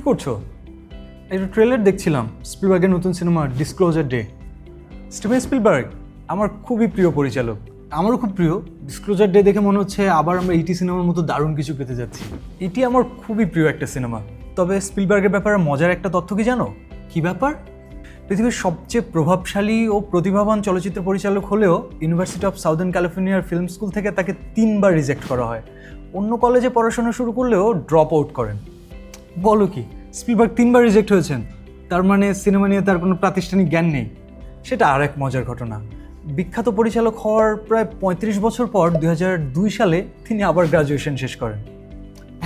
করছো? একটা ট্রেলার দেখছিলাম স্পিলবার্গের নতুন cinema disclosure day. Steven Spielberg আমার খুবই প্রিয় পরিচালক, আমারও খুব প্রিয়। ডিসক্লোজার ডে দেখে মনে হচ্ছে আবার আমরা ইটি সিনেমার মতো দারুণ কিছু পেতে যাচ্ছি। ইটি আমার খুবই প্রিয় একটা সিনেমা। তবে স্পিলবার্গের ব্যাপারে মজার একটা তথ্য কি জানো? কি ব্যাপার? পৃথিবীর সবচেয়ে প্রভাবশালী ও প্রতিভাবান চলচ্চিত্র পরিচালক হলেও ইউনিভার্সিটি অফ সাউদার্ন ক্যালিফোর্নিয়ার ফিল্ম স্কুল থেকে তাকে 3বার রিজেক্ট করা হয়। অন্য কলেজে পড়াশোনা শুরু করলেও ড্রপ আউট করেন। বলো কি, স্পিলবার্গ 3বার রিজেক্ট হয়েছেন? তার মানে সিনেমা নিয়ে তার কোনো প্রাতিষ্ঠানিক জ্ঞান নেই। সেটা আর এক মজার ঘটনা। বিখ্যাত পরিচালক হওয়ার প্রায় 35 বছর পর 2002 সালে তিনি আবার গ্রাজুয়েশন শেষ করেন।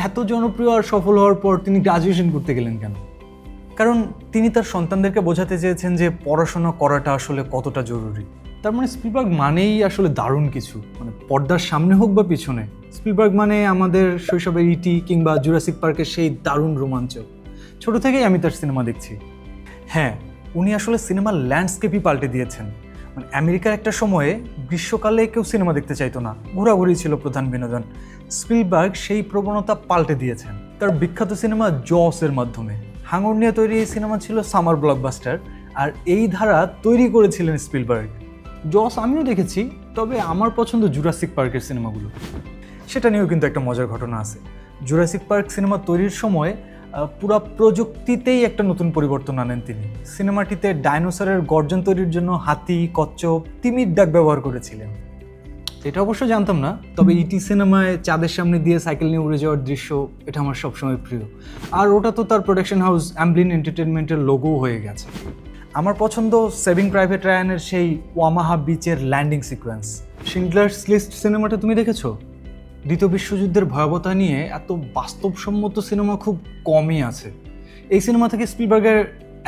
এত জনপ্রিয় আর সফল হওয়ার পর তিনি গ্রাজুয়েশন করতে গেলেন কেন? কারণ তিনি তার সন্তানদেরকে বোঝাতে চেয়েছেন যে পড়াশোনা করাটা আসলে কতটা জরুরি। তার মানে স্পিলবার্গ মানেই আসলে দারুণ কিছু, মানে পর্দার সামনে হোক বা পিছনে। স্পিলবার্গ মানে আমাদের শৈশবের ইটি কিংবা জুরাসিক পার্কের সেই দারুণ রোমাঞ্চ। ছোট থেকেই আমি তার সিনেমা দেখছি। হ্যাঁ, উনি আসলে সিনেমার ল্যান্ডস্কেপই পাল্টে দিয়েছেন। মানে আমেরিকার একটা সময়ে গ্রীষ্মকালে কেউ সিনেমা দেখতে চাইতো না, ঘোরাঘুরি ছিল প্রধান বিনোদন। স্পিলবার্গ সেই প্রবণতা পাল্টে দিয়েছেন তার বিখ্যাত সিনেমা জসের মাধ্যমে। হাঙর নিয়ে তৈরি এই সিনেমা ছিল সামার ব্লকবাস্টার, আর এই ধারা তৈরি করেছিলেন স্পিলবার্গ। জস আমিও দেখেছি, তবে আমার পছন্দ জুরাসিক পার্কের সিনেমাগুলো। সেটা নিয়েও কিন্তু একটা মজার ঘটনা আছে। জুরাসিক পার্ক সিনেমা তৈরির সময় পুরো প্রযুক্তিতেই একটা নতুন পরিবর্তন আনেন তিনি। সিনেমাটিতে ডাইনোসরের গর্জন তৈরির জন্য হাতি, কচ্ছপ, তিমির ডাক ব্যবহার করেছিলেন। এটা অবশ্য জানতাম না, তবে ইটি সিনেমায় চাঁদের সামনে দিয়ে সাইকেল নিয়ে উড়ে যাওয়ার দৃশ্য, এটা আমার সবসময় প্রিয়। আর ওটা তো তার প্রোডাকশন হাউস অ্যাম্বলিন এন্টারটেনমেন্টের লোগো হয়ে গেছে। আমার পছন্দ সেভিং প্রাইভেট রায়ানের সেই ওয়ামাহা বিচের ল্যান্ডিং সিকোয়েন্স। শিন্ডলার্স লিস্ট সিনেমাটা তুমি দেখেছো? দ্বিতীয় বিশ্বযুদ্ধের ভয়াবহতা নিয়ে এত বাস্তবসম্মত সিনেমা খুব কমই আছে। এই সিনেমা থেকে স্পিলবার্গের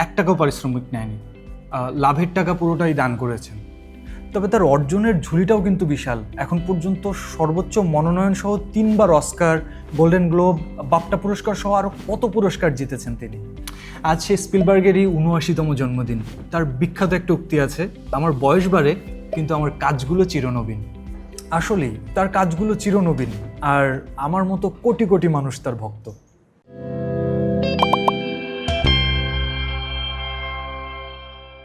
1 টাকাও পারিশ্রমিক নেয়নি, লাভের টাকা পুরোটাই দান করেছেন। তবে তার অর্জনের ঝুলিটাও কিন্তু বিশাল। এখন পর্যন্ত সর্বোচ্চ মনোনয়ন সহ 3বার অস্কার, গোল্ডেন গ্লোব, বাফটা পুরস্কার সহ আরও কত পুরস্কার জিতেছেন তিনি। আজ সে স্পিলবার্গেরই 79তম জন্মদিন। তার বিখ্যাত একটা উক্তি আছে, আমার বয়স বাড়ে কিন্তু আমার কাজগুলো চিরনবীন। আসলেই তার কাজগুলো চিরনবীন, আর আমার মতো কোটি কোটি মানুষ তার ভক্ত।